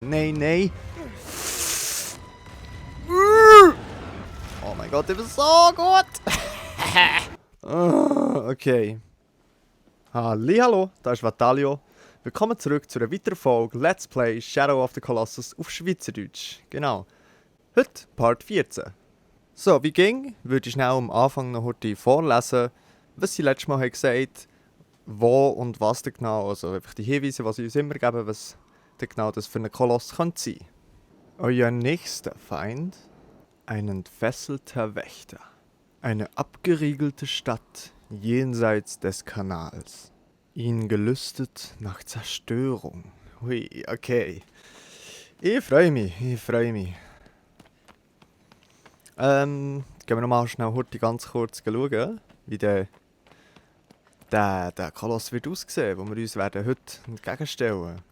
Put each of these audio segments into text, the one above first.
Nee, nee. Oh mein Gott, das ist so gut. Okay. Hallihallo, da ist Vatalio. Willkommen zurück zu einer weiteren Folge Let's Play Shadow of the Colossus auf Schweizerdeutsch. Genau. Heute Part 14. So, wie ging? Würde ich schnell am Anfang noch heute vorlesen, was sie letztes Mal gesagt haben, wo und was da genau, also einfach die Hinweise, was sie uns immer geben, was da genau das für ein Koloss könnte sein. Euer nächster Feind, ein entfesselter Wächter. Eine abgeriegelte Stadt jenseits des Kanals. Ihn gelüstet nach Zerstörung. Hui, okay. Ich freue mich, ich freue mich. Gehen wir nochmal schnell heute ganz kurz schauen, wie der Koloss wird aussehen, wo wir uns werden heute entgegenstellen.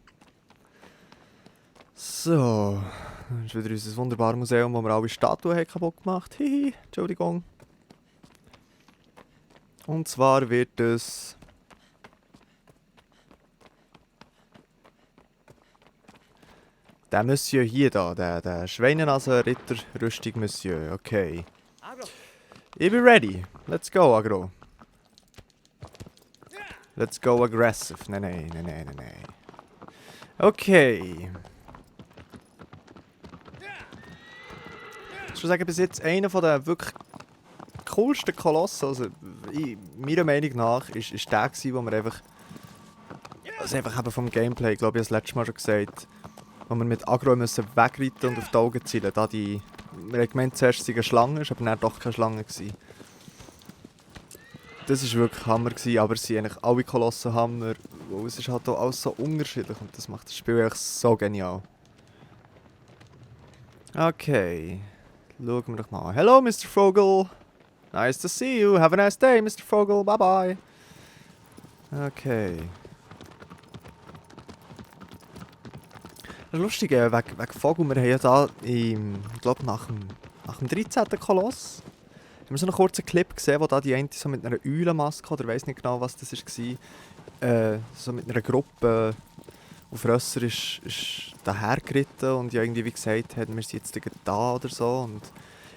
So, das ist wieder unser wunderbares Museum, wo wir alle Statuen haben kaputt gemacht haben. Hihi, Entschuldigung. Und zwar wird es der Monsieur hier da, der Schweinenasen-Ritter Rüstung Monsieur, okay. Ich bin ready. Let's go, Agro. Let's go aggressive. Nein. Okay. Ich würde sagen, bis jetzt einer von den wirklich coolsten Kolossen, also meiner Meinung nach, ist der gewesen, wo wir einfach, also einfach eben vom Gameplay, ich glaube ich, das letzte Mal schon gesagt, wo wir mit Agro müssen wegreiten und auf die Augen zielen, da wir haben gemeint, zuerst sei eine Schlange, ist aber dann doch keine Schlange gewesen. Das war wirklich Hammer gewesen, aber es sind eigentlich alle Kolossen Hammer, weil es ist halt auch alles so unterschiedlich und das macht das Spiel eigentlich so genial. Okay, schauen wir doch mal. Hello, Mr. Vogel. Nice to see you. Have a nice day, Mr. Vogel. Bye bye. Okay. Das Lustige wegen Vogel, wir haben ja da, ich glaube nach dem 13. Koloss, haben wir so einen kurzen Clip gesehen, wo da die eine so mit einer Eulenmaske, oder ich weiss nicht genau, was das war, so mit einer Gruppe auf Rösser ist dahergeritten und ja irgendwie wie gesagt hat, wir sind jetzt da oder so. Und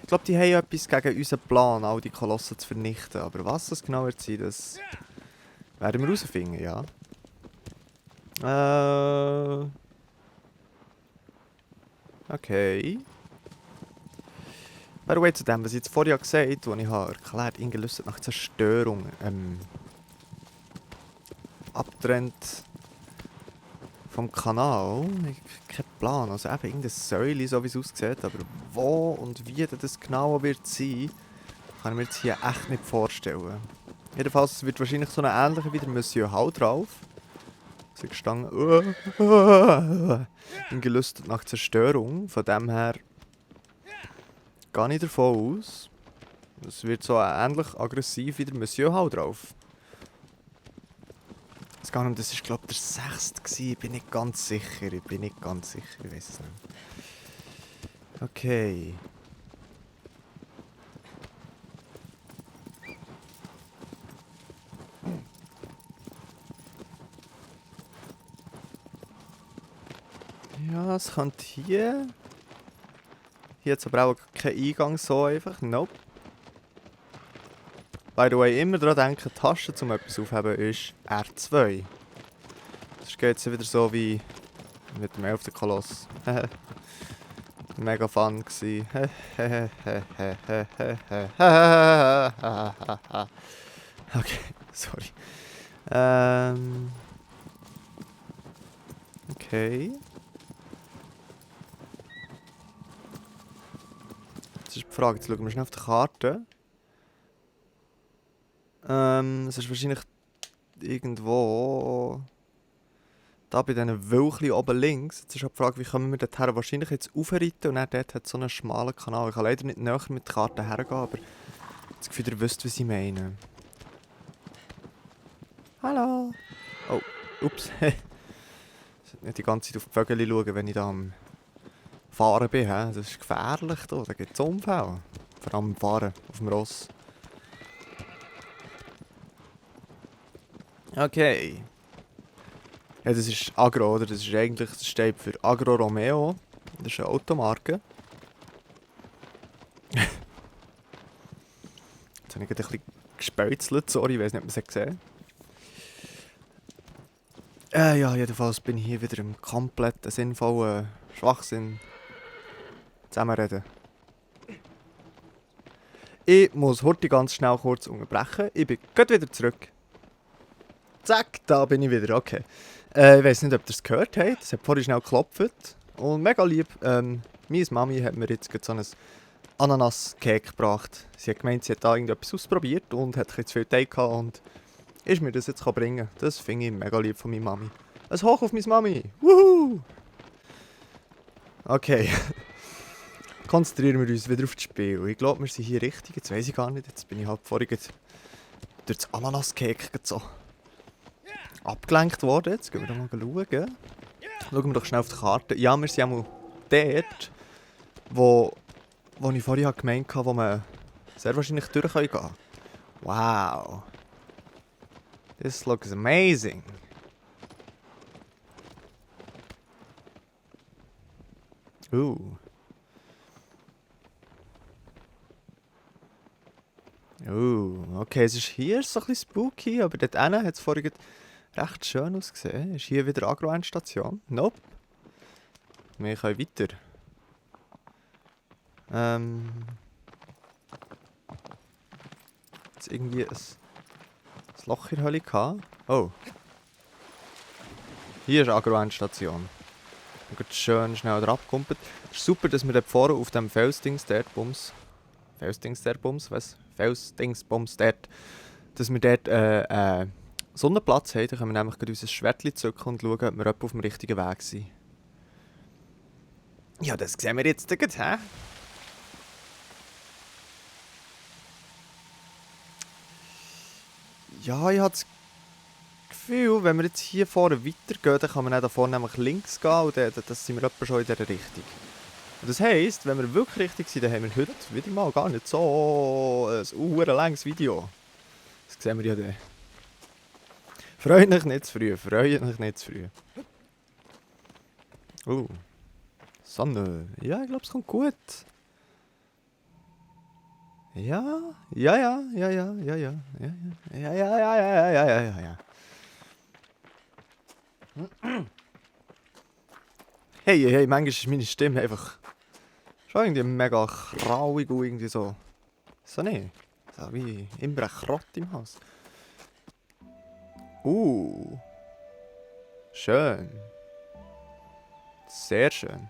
ich glaube, die haben etwas gegen unseren Plan, all die Kolossen zu vernichten. Aber was das genau wird sein, das werden wir herausfinden, ja. Okay. By the way, zu dem, was ich jetzt vorher gesagt habe, als ich habe erklärt, ihn gelöst nach Zerstörung, abtrennt vom Kanal. Ich habe keinen Plan, also eben irgendeine Säule, so wie es aussieht, aber wo und wie das genau wird sein, kann ich mir jetzt hier echt nicht vorstellen. Jedenfalls es wird wahrscheinlich so eine ähnliche wie der Monsieur Hau drauf. Sie gestanden, ihn gelüstet nach Zerstörung, von dem her gehe ich davon aus, es wird so ähnlich aggressiv wie der Monsieur Hau drauf. Das war glaube ich der 6. Ich bin nicht ganz sicher, ich weiß es nicht. Okay. Ja, es könnte hier... Hier hat es aber auch keinen Eingang so einfach, nope. By the way, immer daran denken, die Taste zum etwas aufheben ist R2. Das geht jetzt wieder so wie mit dem 11. Koloss. Mega fun gsi. Okay, sorry. Okay. Jetzt ist die Frage, jetzt schauen wir schnell auf die Karte. Es ist wahrscheinlich irgendwo da bei diesen Wölkchen oben links. Jetzt ist auch die Frage, wie kommen wir dorthin? Wahrscheinlich jetzt aufreiten und dann dort hat es so einen schmalen Kanal. Ich kann leider nicht näher mit der Karte hergehen, aber ich habe das Gefühl, ihr wisst, was ich meine. Hallo! Oh, ups. Ich sollte nicht die ganze Zeit auf die Vögel schauen, wenn ich da am Fahren bin. Das ist gefährlich da, da gibt es Unfälle. Vor allem Fahren auf dem Ross. Okay. Ja, das ist Agro, oder? Das ist eigentlich, das steht für Agro Romeo. Das ist eine Automarke. Jetzt habe ich gerade ein bisschen gespäuzelt, sorry, ich weiß nicht, ob man es gesehen hat. Ja, jedenfalls bin ich hier wieder im kompletten sinnvollen Schwachsinn zusammenreden. Ich muss heute ganz schnell kurz unterbrechen. Ich bin gerade wieder zurück. Zack, da bin ich wieder, okay. Ich weiß nicht, ob ihr es gehört habt. Es hat vorhin schnell geklopft. Und mega lieb. Meine Mami hat mir jetzt gerade so ein Ananas-Cake gebracht. Sie hat gemeint, sie hat da irgendetwas ausprobiert und hat ein bisschen zu viel Teig gehabt und ist mir das jetzt bringen. Das finde ich mega lieb von meiner Mami. Ein Hoch auf meine Mami. Wuhu! Okay. Konzentrieren wir uns wieder auf das Spiel. Ich glaube, wir sind hier richtig. Jetzt weiß ich gar nicht. Jetzt bin ich halt vorhin durch das Ananas-Cake so abgelenkt worden. Jetzt gehen wir da mal schauen. Schauen wir doch schnell auf die Karte. Ja, wir sind einmal dort, wo ich vorhin gemeint habe, wo man sehr wahrscheinlich durch gehen kann. Wow. This looks amazing. Okay, es ist hier so ein bisschen spooky, aber dort hinten hat es vorhin recht schön ausgesehen. Ist hier wieder Agro-Endstation? Nope. Wir können weiter. Jetzt irgendwie ein Loch in der Hölle gehabt. Oh. Hier ist Agro-Endstation. Und geht schön schnell drauf kumpelt. Es ist super, dass wir dort vorne auf dem Felsdings dort Bums. Was? Felsdingsbums dort. Dass wir dort Sonnenplatz haben. Dann können wir nämlich gerade unser Schwertchen zücken und schauen, ob wir etwa auf dem richtigen Weg sind. Ja, das sehen wir jetzt gleich, hä? Ja, ich habe das Gefühl, wenn wir jetzt hier vorne weitergehen, dann kann man dann da vorne nämlich links gehen und dann sind wir etwa schon in dieser Richtung. Und das heisst, wenn wir wirklich richtig sind, dann haben wir heute wieder mal gar nicht so ein langes Video. Das sehen wir ja dann. Freut euch nicht zu früh, Sonne. Ja, ich glaube, es kommt gut. Ja. Hey, manchmal ist meine Stimme einfach schon irgendwie mega krauig und irgendwie so. So nicht. So wie immer ein Krott im Haus. Schön. Sehr schön.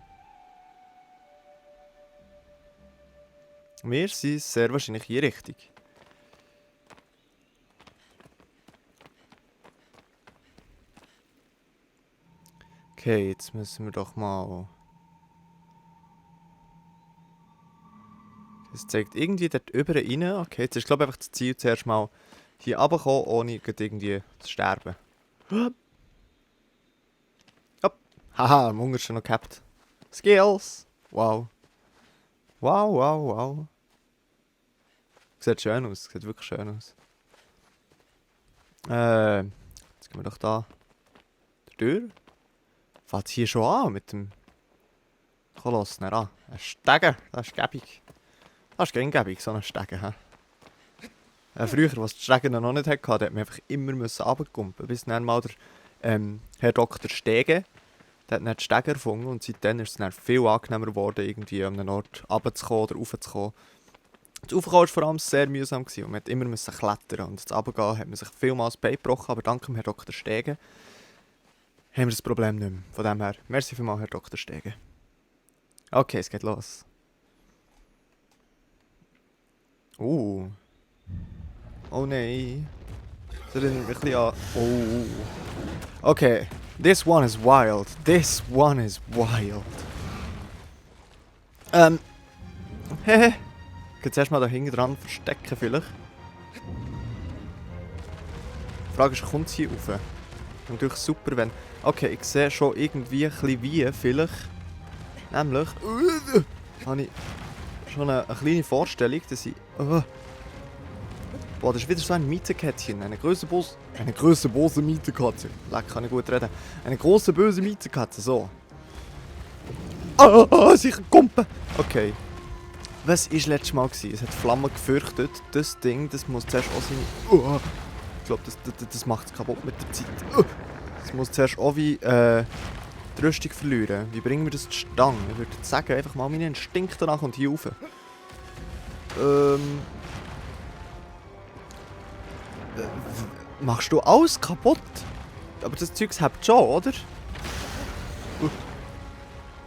Wir sind sehr wahrscheinlich hier richtig. Okay, jetzt müssen wir doch mal... Es zeigt irgendwie dort über rein. Okay, jetzt ist glaube ich einfach das Ziel, zuerst mal hier runterzukommen, ohne irgendwie zu sterben. Hopp. Haha, im Hunger schon noch gehabt. Skills! Wow. Wow. Sieht schön aus, sieht wirklich schön aus. Jetzt gehen wir doch da der Tür. Fängt hier schon an mit dem Koloss. Ein Stegen, das ist gäbig. Das ist gäbig, so ein Stegen. Früher, als die Stegen noch nicht hatte, hat man einfach immer runterkumpen. Bis dann mal der Herr Dr. Stege, der hat dann die Stege erfunden und seitdem ist es dann viel angenehmer geworden, irgendwie an einem Ort runterzukommen oder raufzukommen. Das Aufkommen war vor allem sehr mühsam und man musste immer klettern. Und das Runtergehen hat man sich vielmals Bein gebrochen, aber dank dem Herr Dr. Stege haben wir das Problem nicht mehr. Von dem her, merci vielmals, Herr Dr. Stege. Okay, es geht los. Oh nein. Das erinnert mich ein bisschen an... Okay, this one is wild. Hehe. Ich kann zuerst mal da hinten dran verstecken vielleicht. Die Frage ist, kommt sie hier rauf? Natürlich super, wenn... Okay, ich sehe schon irgendwie ein bisschen wie, vielleicht. Nämlich... habe ich schon eine kleine Vorstellung, dass ich... Boah, das ist wieder so ein Mietenkätzchen. Eine große böse Mietenkatze. Leck, kann ich gut reden. Eine große böse Mietenkatze, so. Sicher Kumpen! Okay. Was war letztes Mal? Es hat Flammen gefürchtet. Das Ding, das muss zuerst auch sein... Ich glaube, das macht es kaputt mit der Zeit. Das muss zuerst auch wie die Rüstung verlieren. Wie bringen wir das zustande? Ich würde sagen, einfach mal meine Instinkte nach und hier rauf. Machst du alles kaputt? Aber das Zeug hebt schon, oder?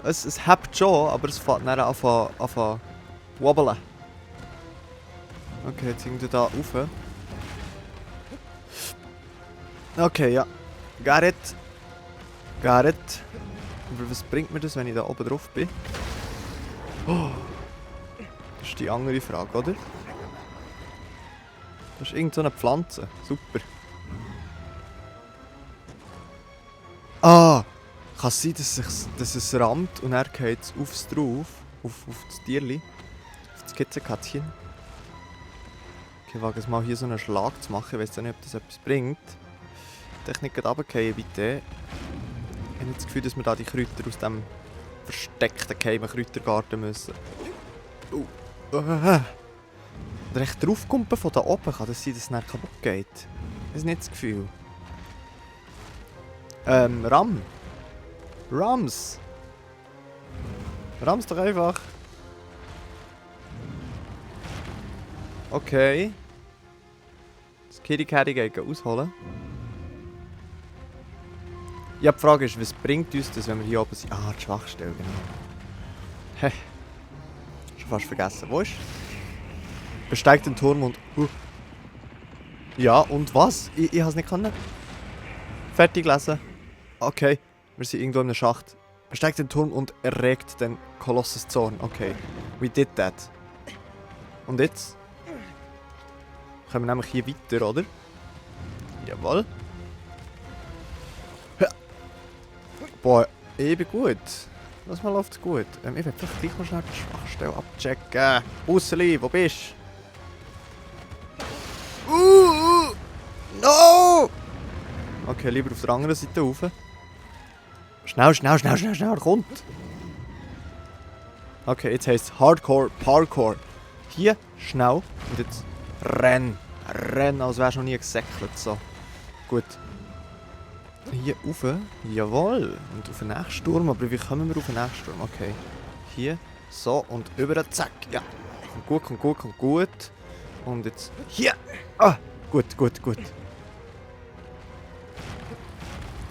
Es hebt schon, aber es fährt dann an wobbeln. Okay, jetzt irgendwie da rauf. Okay, ja. Got it. Got it. Aber was bringt mir das, wenn ich da oben drauf bin? Oh. Das ist die andere Frage, oder? Das ist irgend so eine Pflanze. Super. Ah! Kann es sein, dass es rammt und er geht aufs drauf? Auf das Tierli? Auf das Kitzenkätzchen? Okay, wage es mal hier so einen Schlag zu machen. Ich weiß nicht, ob das etwas bringt. Die Technik geht runterfallen, bitte. Ich habe nicht das Gefühl, dass wir da die Kräuter aus dem versteckten geheimen Kräutergarten müssen. Oder echt draufkumpen von da oben. Kann das sein, dass es nicht kaputt geht? Das ist nicht das Gefühl. Rams doch einfach. Okay. Das Kitty Caddy geht ausholen. Ja, die Frage ist, was bringt uns das, wenn wir hier oben sind? Ah, die Schwachstelle, genau. Hä? Schon fast vergessen. Wo ist? Besteigt den Turm und... Ja, und was? Ich has nicht können. Fertig lesen. Okay, wir sind irgendwo in einem Schacht. Besteigt den Turm und erregt den Kolossus Zorn. Okay, we did that. Und jetzt? Kommen wir nämlich hier weiter, oder? Jawohl. Boah, ich bin gut. Das mal läuft's gut. Ich will vielleicht gleich mal schnell die Schwachstelle abchecken. Busseli, wo bist du? No! Okay, lieber auf der anderen Seite rauf. Schnell, kommt! Okay, jetzt heisst es Hardcore Parkour. Hier, schnell. Und jetzt renn. Renn, als wärst du noch nie gesäckelt. So. Gut. Hier rauf. Jawohl. Und auf den nächsten Sturm. Aber wie kommen wir auf den nächsten Sturm? Okay. Hier. So. Und über den Zack. Ja. Kommt gut. Und jetzt hier. Ah. Gut.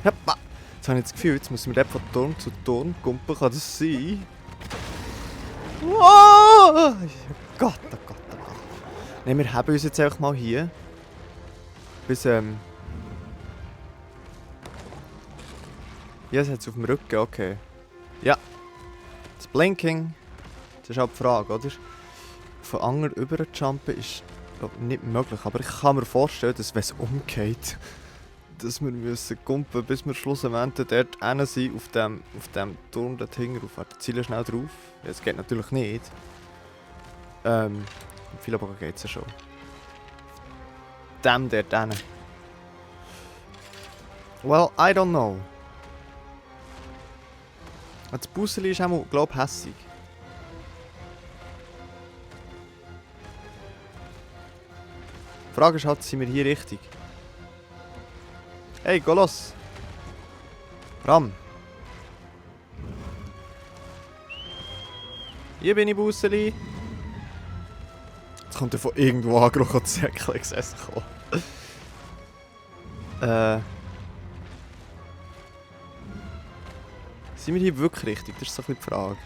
Hoppa. Jetzt habe ich das Gefühl, jetzt müssen wir von Turm zu Turm kumpen. Kann das sein? Oh Gott. Nein, wir haben uns jetzt einfach mal hier. Bis, Ja, es hat auf dem Rücken, okay. Ja. Das Blinking. Das ist auch die Frage, oder? Von anderen über jumpen ist, glaube ich, nicht möglich. Aber ich kann mir vorstellen, dass wenn es umgeht, dass wir müssen kumpen, bis wir schlussendlich dort hinten sind, auf dem Turm dort hinten rauf. Warte, ziele schnell drauf. Ja, das geht natürlich nicht. Im Pfeilbogen geht es ja schon. Dem dort hinten. Well, I don't know. Das Busseli ist auch, glaube ich, hässig. Die Frage ist halt, sind wir hier richtig? Hey, geh los! Ram! Hier bin ich, Busseli! Jetzt kommt er von irgendwo angerufen und Säckchen gesessen. Sind wir hier wirklich richtig? Das ist so ein bisschen die Frage.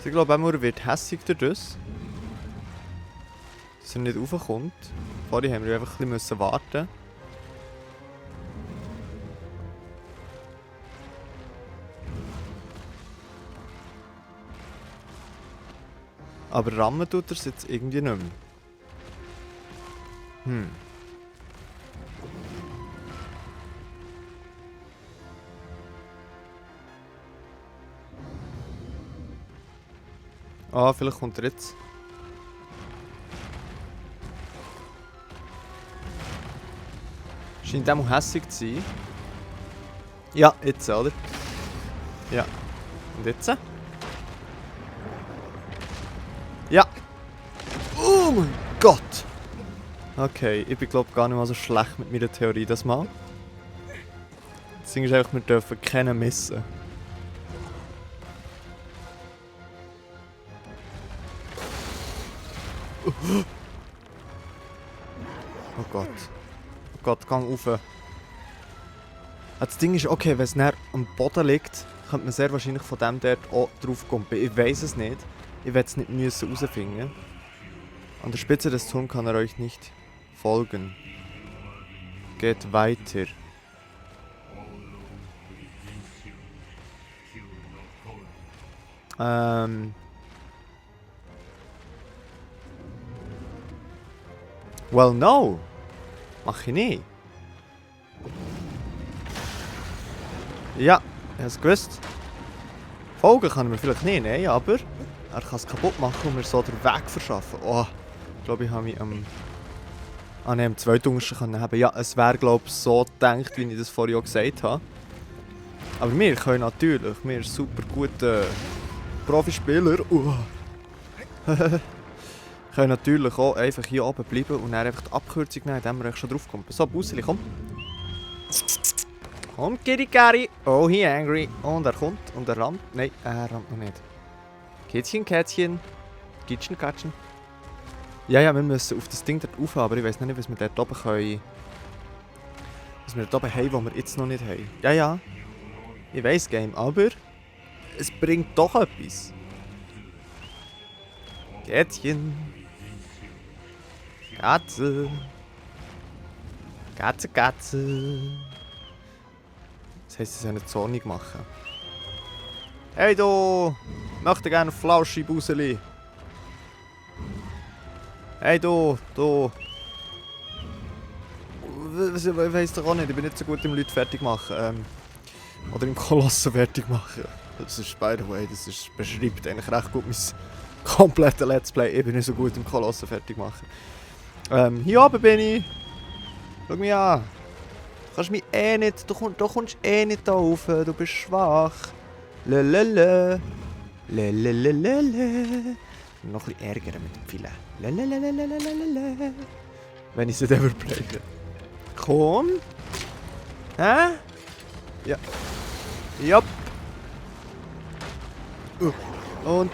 Ich glaube, er wird hässig durch das. Dass er nicht raufkommt. Vorher haben wir einfach ein bisschen warten. Aber rammen tut er es jetzt irgendwie nicht mehr. Ah, vielleicht kommt er jetzt. Scheint auch hässig zu sein. Ja, jetzt, oder? Ja. Und jetzt? Ja. Oh mein Gott! Okay, ich bin glaube gar nicht mal so schlecht mit meiner Theorie das Mal. Das Ding ist einfach, wir dürfen keinen missen. Oh Gott. Oh Gott, gang rauf. Das Ding ist, okay, wenn es näher am Boden liegt, könnte man sehr wahrscheinlich von dem dort auch drauf kommen. Ich weiß es nicht. Ich werde es nicht müssen herausfinden. An der Spitze des Turms kann er euch nicht folgen. Geht weiter. Well, no. Mach ich nicht. Ja, ich habe es gewusst. Folgen kann er mir vielleicht nicht, nein, aber er kann es kaputt machen und mir so den Weg verschaffen. Oh, ich glaube, ich habe mich am zweiten Untersten haben. Ja, es wäre, glaube ich, so gedacht, wie ich das vorhin auch gesagt habe. Aber wir können natürlich, wir sind super gute Profispieler, können natürlich auch einfach hier oben bleiben und dann einfach die Abkürzung nehmen, indem wir schon drauf kommen. So, Buseli, komm. Komm, Kitty Kari. Oh, he angry. Und er kommt und er rammt. Nein, er rammt noch nicht. Kätzchen, Kätzchen. Kitchen, Katschen. Ja, wir müssen auf das Ding dort rauf, aber ich weiß nicht, was wir dort oben können. Was wir dort oben haben, was wir jetzt noch nicht haben. Ja. Ich weiss, Game, aber es bringt doch etwas. Kätzchen. Katze. Katze. Das heisst, sie sollen nicht zornig machen. Hey du! Ich möchte gerne Flauschi Buseli. Hey du! Ich weiss doch auch nicht, ich bin nicht so gut im Leute fertig machen. Oder im Kolossen fertig machen. Das ist, by the way, das beschreibt eigentlich recht gut mein komplettes Let's Play. Ich bin nicht so gut im Kolossen fertig machen. Hier oben bin ich. Schau mich an. Du kannst mich eh nicht, du kommst eh nicht da rauf, du bist schwach. Lelele. Lelelelele. Noch ein bisschen ärgern mit dem Pfeilen. Lelelelelelelele. Wenn ich es ever playe. Komm. Hä? Ja. Jupp. Und.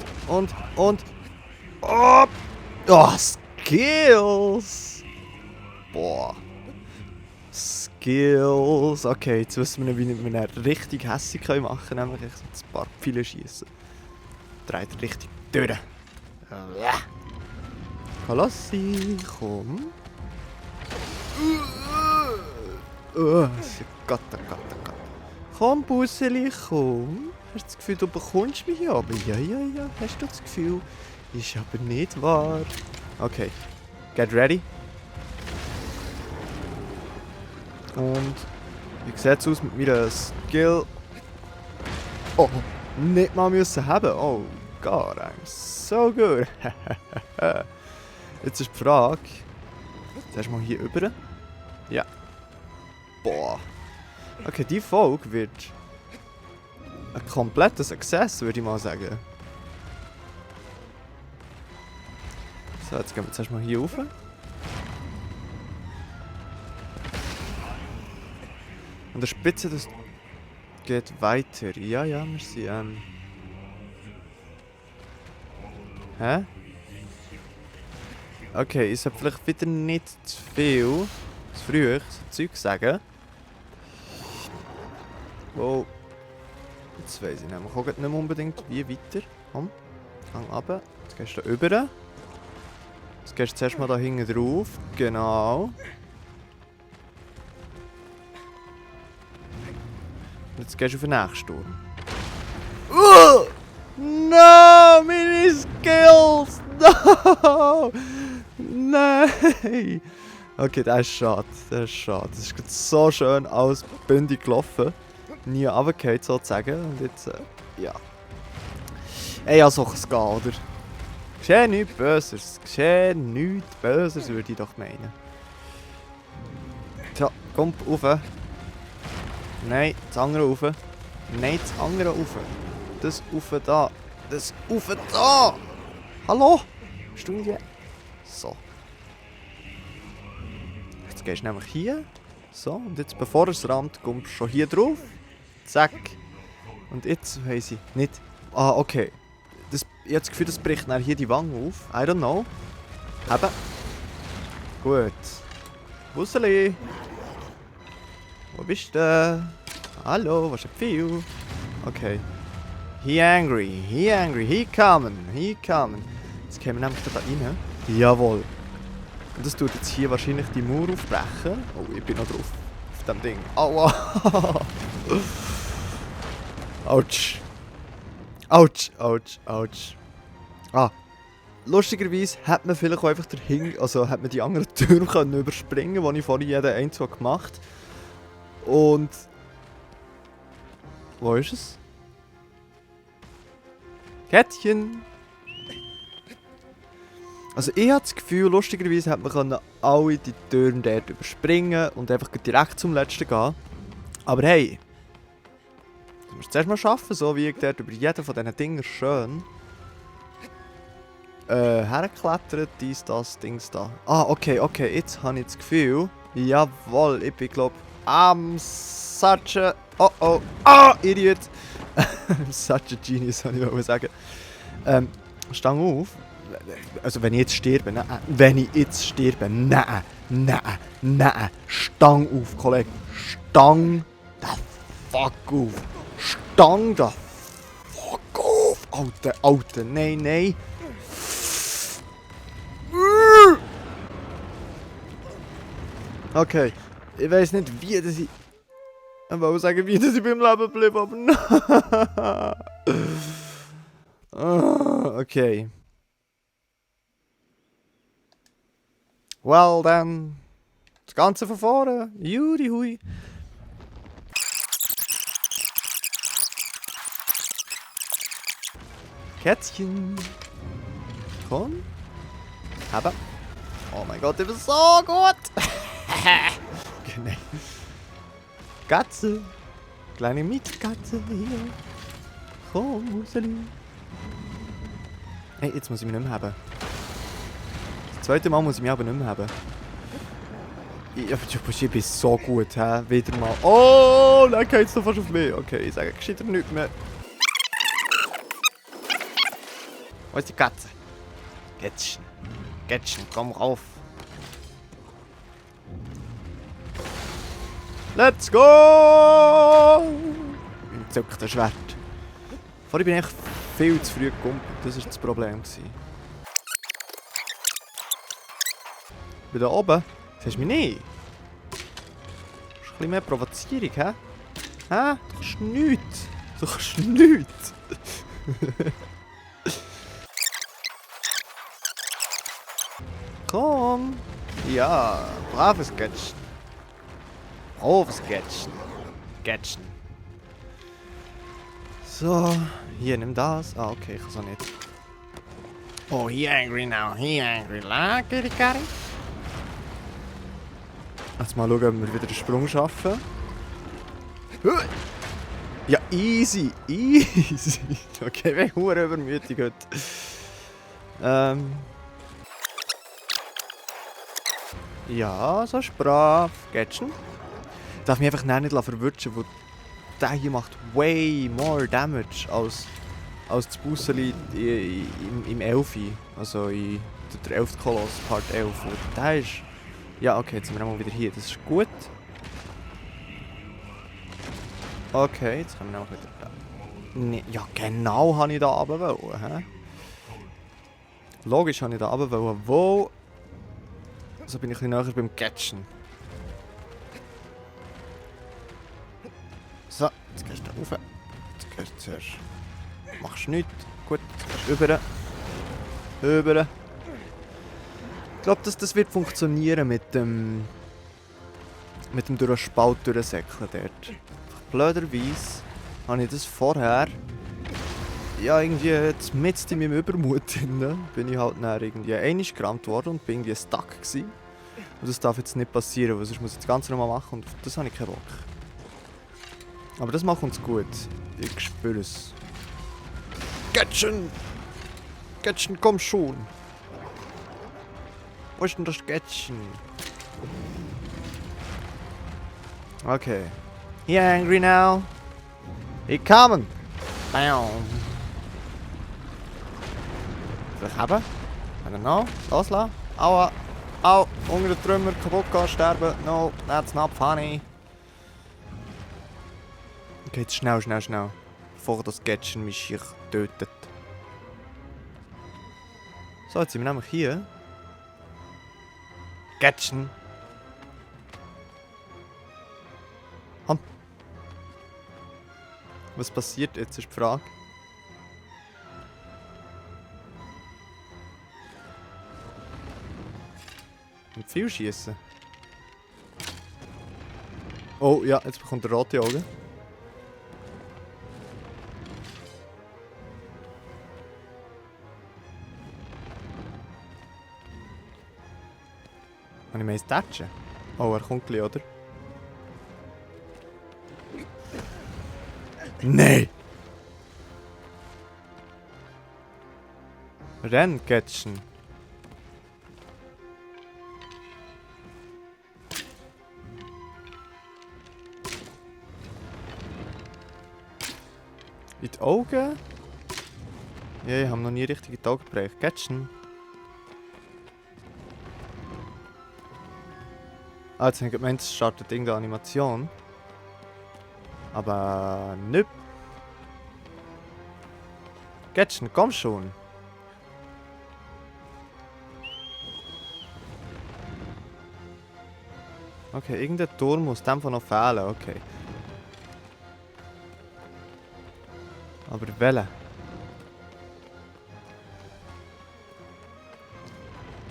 Oh, Skills. Boah. Skills. Okay, jetzt wissen wir, wie wir einen richtig hässig machen können, nämlich ein paar Pfeile schießen. Dreht richtig durch. Ja. Kolossi, komm. Gott. Komm, Buseli, komm. Hast du das Gefühl, du bekommst mich hier oben? Ja. Hast du das Gefühl? Ist aber nicht wahr. Okay. Get ready. Und wie sieht es aus mit meiner Skill? Oh, nicht mal müssen haben. Oh God, I'm so good. Jetzt ist die Frage. Zuerst mal hier rüber. Ja. Boah. Okay, die Folge wird ein kompletter Success, würde ich mal sagen. So, jetzt gehen wir zuerst mal hier rauf. An der Spitze, das geht weiter. Ja, wir sind, Hä? Okay, ich sollte vielleicht wieder nicht zu viel, zu früh, so Zeug sagen. Wow. Jetzt weiss ich nicht, wir kommen nicht mehr unbedingt wie weiter. Komm, gang runter. Jetzt gehst du da rüber. Jetzt gehst du zuerst mal da hinten drauf. Genau. Und jetzt gehst du auf den nächsten Turm. No! Meine Skills! No! Nein! Okay, das ist schade. Das ist schade. Das ist gerade so schön alles bündig gelaufen. Nie runtergefallen sozusagen. Und jetzt, ja. Ey, ja, so kann es gehen, oder? Geschehen nichts Böses. Geschehen nichts Böses, würde ich doch meinen. Tja, komm, rauf. Nein, das andere rauf. Nein, das andere rauf. Das rauf da. Das rauf da! Hallo? Bist du nicht hier? So. Jetzt gehst du nämlich hier. So, und jetzt bevor es rammt, kommst du schon hier drauf. Zack. Und jetzt haben sie nicht... Ah, okay. Ich habe das Gefühl, das bricht dann hier die Wange auf. I don't know. Eben. Gut. Wusseli. Wo bist du? Hallo, was ist viel? Okay. He angry, he coming. Jetzt kommen wir nämlich da rein. Jawohl. Und das tut jetzt hier wahrscheinlich die Mauer aufbrechen. Oh, ich bin noch drauf. Auf dem Ding. Aua. Autsch. Autsch, autsch, autsch. Ah. Lustigerweise hätte man vielleicht auch einfach dahin, also hätte man die anderen Türme können überspringen, die ich vorhin jeden einzeln gemacht habe. Und... Wo ist es? Kätzchen! Also ich habe das Gefühl, lustigerweise hätte man können alle die Türme dort überspringen und einfach direkt zum letzten gehen. Aber hey! Du musst zuerst mal schaffen, so wie ich dort über jeden von diesen Dingen schön hergeklettert, dies, das, Dings da. Ah, okay, jetzt habe ich das Gefühl, jawohl, ich bin glaub, such a... Oh, Idiot! Such a genius, wollte ich mal sagen. Stang auf. Also wenn ich jetzt sterbe, nein. Stang auf, Kollege. Stang the fuck auf. Stang the fuck auf. Alter, nein. Okay, ich weiß nicht, wie das ich... Ich wollte sagen, wie das ich beim Leben blieb, aber nein. Okay. Well dann, das Ganze von vorne. Juri hui. Kätzchen. Komm. Haben. Oh mein Gott, ich bin so gut. Genau. Katze. Kleine Mietkatze hier. Komm, Museli. Hey, jetzt muss ich mich nicht mehr haben. Das zweite Mal muss ich mich aber nicht mehr haben. Ich bin so gut, hä? Wieder mal. Oh, dann geht's doch fast auf mich. Okay, ich sage gescheiter nichts mehr. Wo ist die Katze? Kätzchen, komm rauf. Let's go! Zück das Schwert. Vorhin bin ich viel zu früh gekommen. Das war das Problem. Bin da oben? Siehst du mich nicht? Das ist ein bisschen mehr Provozierung, hä? Hä? Du kannst nichts. Komm! Ja, braves Kätzchen. Kätzchen. So, hier, nimm das. Ah, okay, ich kann so nicht. Oh, he angry now. Like it, Gary. Jetzt mal schauen, ob wir wieder den Sprung schaffen. Ja, easy. Okay, ich bin hure übermütig heute. Ja, so ist brav. Kätzchen. Ich darf mich einfach nicht verwutschen, weil der hier macht way more damage als das Busseli im Elfi. Also in der 11. Koloss, Part 11. Der ist... Ja, okay, jetzt sind wir mal wieder hier. Das ist gut. Okay, jetzt können wir auch wieder da. Nee, ja, genau habe ich da runter wollen. Logisch habe ich da runter wollen. Wo? So bin ich ein bisschen näher beim Catchen. So, jetzt gehst du da rauf. Jetzt gehst du zuerst. Machst nichts. Gut, jetzt gehst du rüber. glaube, das wird funktionieren mit dem durch den Spalt durchsäckeln dort. Einfach blöderweise habe ich das vorher... Ja, irgendwie jetzt mitten in meinem Übermut drin, bin ich halt dann irgendwie einmal gerammt worden und bin irgendwie stuck gewesen. Und das darf jetzt nicht passieren, weil sonst muss ich das Ganze nochmal machen und auf das habe ich keinen Bock. Aber das macht uns gut. Ich spüre es. Gätschen! Gätschen, komm schon! Wo ist denn das Gätschen? Okay. You angry now? He coming! Bam! Vielleicht haben? I don't know. Loslassen. Aua! Au! Unter den Trümmer kaputt gehen, sterben. No, that's not funny. Okay, jetzt schnell. Bevor das Gätschen mich hier tötet. So, jetzt sind wir nämlich hier. Gätschen! Was passiert jetzt, ist die Frage. Und viel schießen. Oh ja, jetzt bekommt er rote Augen. Habe ich mehr Statschen? Oh, er kommt gleich, oder? Nein! Renn, Gätschen. In die Augen? Ja, ich habe noch nie richtig in die Augen gebrochen. Gätschen. Ah, jetzt habe ich gemeint, es startet irgendeine Animation. Aber nö. Gätschen, komm schon. Okay, irgendein Turm muss dem von noch fehlen, okay. Aber welcher?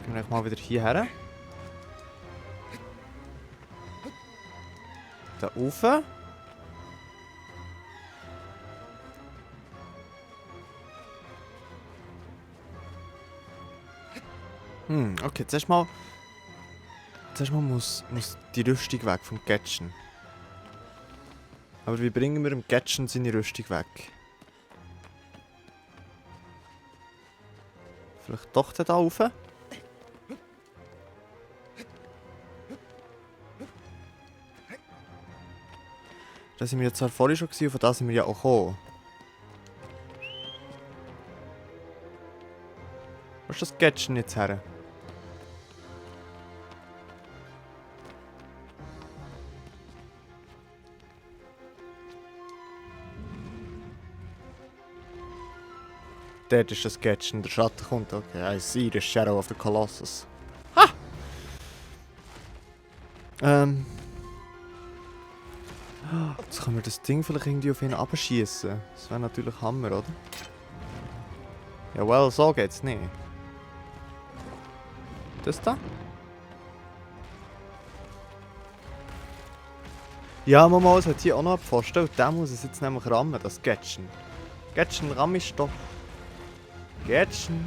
Gehen wir mal wieder hierher. Da rauf. Okay, zuerst mal muss die Rüstung weg vom Gätschen. Aber wie bringen wir dem Gätschen seine Rüstung weg? Vielleicht doch da rauf? Da sind wir jetzt zwar vorhin schon gewesen, von da sind wir ja auch gekommen. Wo ist das Gätschen jetzt her? Dort ist das Gätschen, der Schatten kommt. Okay, I see the shadow of the Colossus. Ha! Jetzt können wir das Ding vielleicht irgendwie auf ihn abschießen. Das wäre natürlich Hammer, oder? Ja, well, so geht's nicht. Das da? Ja, Mama, es hat hier auch noch einen Pfosten und der muss es jetzt nämlich rammen, das Gätschen. Gätschen, ramm ist doch. Gätschen.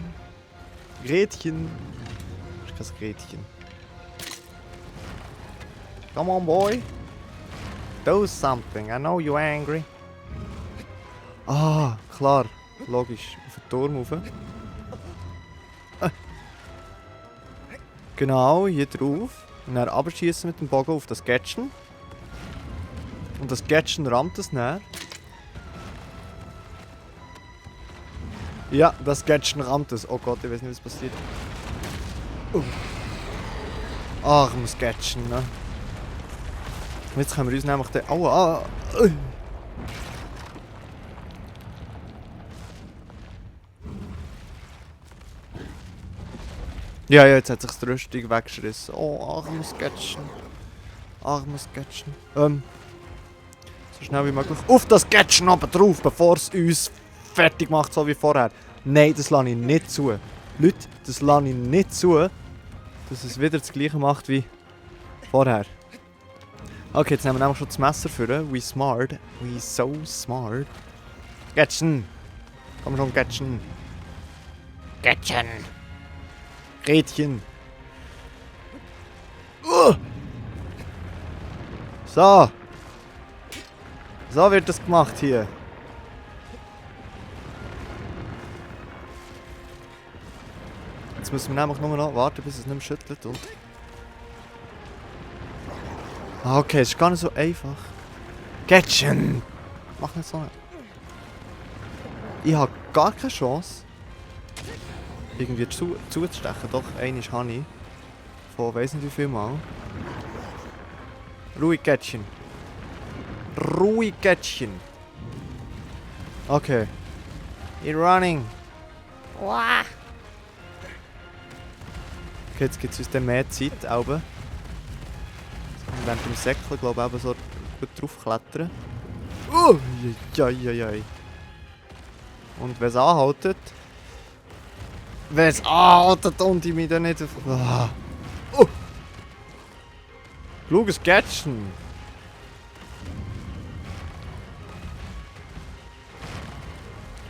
Gretchen. Das ist kein Gretchen. Come on, boy. Do something. I know you're angry. Ah, klar. Logisch. Auf den Turm rauf. Genau, hier drauf. Und dann abschießen mit dem Bogen auf das Gätschen. Und das Gätschen rammt es näher. Ja, das Gätschen rammt es. Oh Gott, ich weiß nicht, was passiert. Ach, ich muss Gätschen, ne? Und jetzt können wir uns nämlich den... Aua! Ja, jetzt hat sich die Rüstung weggeschrissen. Oh, armes Gätschen. Armes Gätschen. So schnell wie möglich auf das Gätschen oben drauf, bevor es uns fertig macht, so wie vorher. Nein, das lasse ich nicht zu. Leute, das lasse ich nicht zu. dass es wieder das gleiche macht wie vorher. Okay, jetzt nehmen wir nämlich schon das Messer für. We smart. We so smart. Getchen! Komm schon, Getchen! Getchen! Rädchen! So! So wird das gemacht hier. Jetzt müssen wir nämlich nur noch warten, bis es nicht mehr schüttelt und... Ah, okay, es ist gar nicht so einfach. Getchen! Mach nicht so. Ich habe gar keine Chance, irgendwie zuzustechen. Doch, einmal habe ich. Von weiss nicht wie viel Mal. Ruhig, Getchen. Ruhig, Getchen. Okay. You're running. Wow. Okay, jetzt gibt es uns dann mehr Zeit, aber. Während dem Säckchen, glaube ich, eben so gut drauf klettern. Jai. Und wenn es anhaltet. Wenn es anhaltet und ich mich dann nicht auf. Schau, ein Getchen.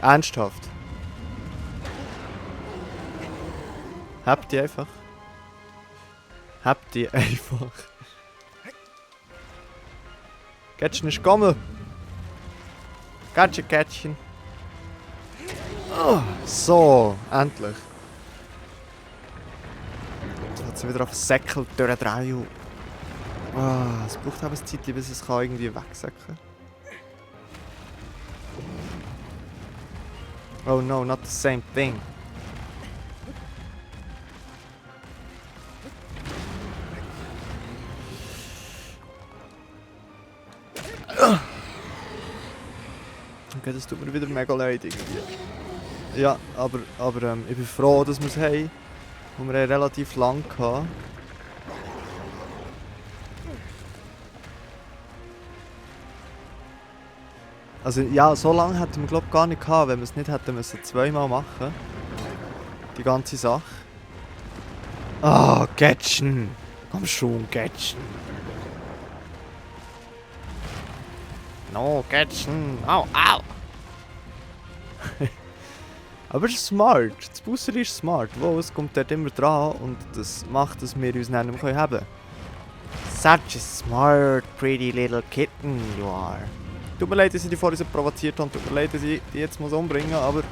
Ernsthaft. Habt ihr einfach. Habt ihr einfach. Getchen ist gekommen. Getchen. Oh, so, endlich. Jetzt hat sie wieder auf den Säckel durchdrehen. Ah, es braucht aber eine Zeit, bis es kann irgendwie wegsäcken kann. Oh no, not the same thing. Okay, das tut mir wieder mega leid irgendwie. Ja, aber ich bin froh, dass wir es haben. Und wir haben relativ lang gehabt. Also ja, so lange hätten wir glaube ich gar nicht gehabt, wenn wir es nicht hätten müssen zweimal machen. Die ganze Sache. Ah, Getchen! Komm schon, Getchen! No, Getchen! Au, au! Aber es ist smart. Das Busser ist smart. Wow, es kommt dort immer dran und das macht, dass wir uns nicht mehr haben können. Such a smart, pretty little kitten you are. Tut mir leid, dass ich die vorhin so provoziert habe. Tut mir leid, dass ich die jetzt muss umbringen, aber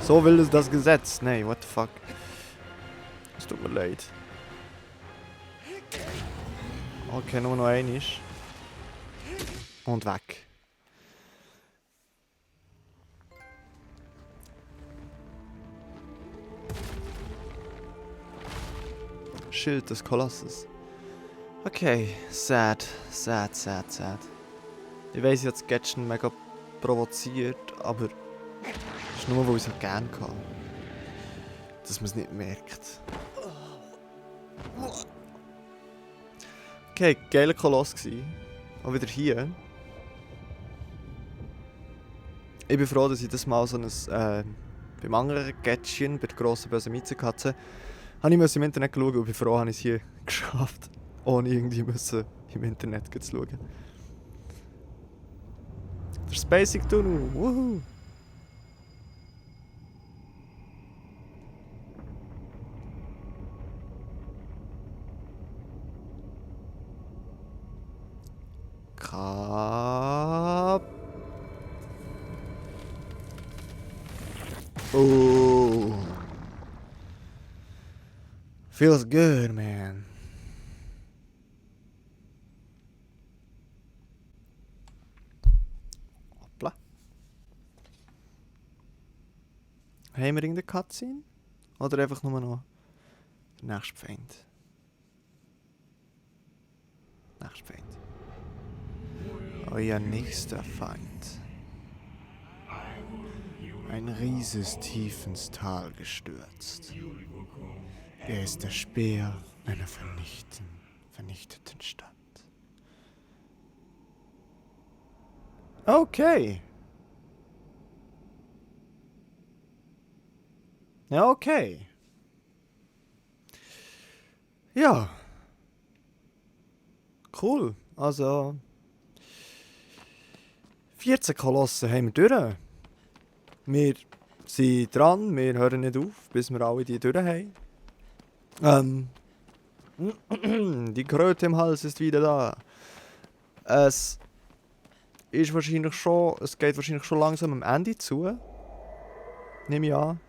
so will es das Gesetz. Nein, what the fuck. Es tut mir leid. Okay, nur noch einmal. Und weg. Schild des Kolosses. Okay, sad. Ich weiss, ich habe das Getchen mega provoziert, aber es ist nur, weil ich es halt gerne kann. Dass man es nicht merkt. Okay, geiler Koloss gsi. Auch wieder hier. Ich bin froh, dass ich das mal so ein beim anderen Getchen, bei der grossen bösen Miezekatze, habe ich im Internet schauen und bin froh, habe ich es hier geschafft. Ohne irgendwie müssen im Internet zu schauen. Der Spacing Tunnel, wuhu! Oh. Feels good, man. Hoppla. Haben wir irgendeine Cutscene? Oder einfach nur noch der nächste Feind? Nächster Feind. Euer nächster Feind. Ein Riese ist tief ins Tal gestürzt. Er ist der Speer einer vernichteten Stadt. Okay. Ja, okay. Ja. Cool. Also 14 Kolosse haben wir durch. Wir sind dran, wir hören nicht auf, bis wir alle die durch haben. Die Kröte im Hals ist wieder da. Es geht wahrscheinlich schon langsam am Ende zu. Nehme ich an.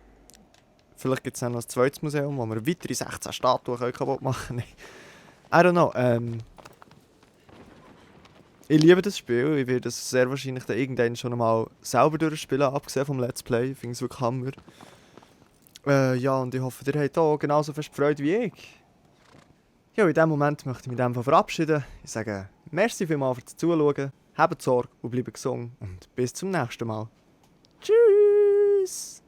Vielleicht gibt es noch ein zweites Museum, wo wir weitere 16 Statuen kaputt machen können. I don't know. Ich liebe das Spiel. Ich werde es sehr wahrscheinlich dann irgendwann schon mal selber durchspielen, abgesehen vom Let's Play. Ich finde es wirklich Hammer. Ja, und ich hoffe, ihr habt auch genauso viel Freude wie ich. Ja, in diesem Moment möchte ich mich in dem Fall verabschieden. Ich sage merci vielmals fürs Zuschauen, habt Sorge und bleibt gesund und bis zum nächsten Mal. Tschüss!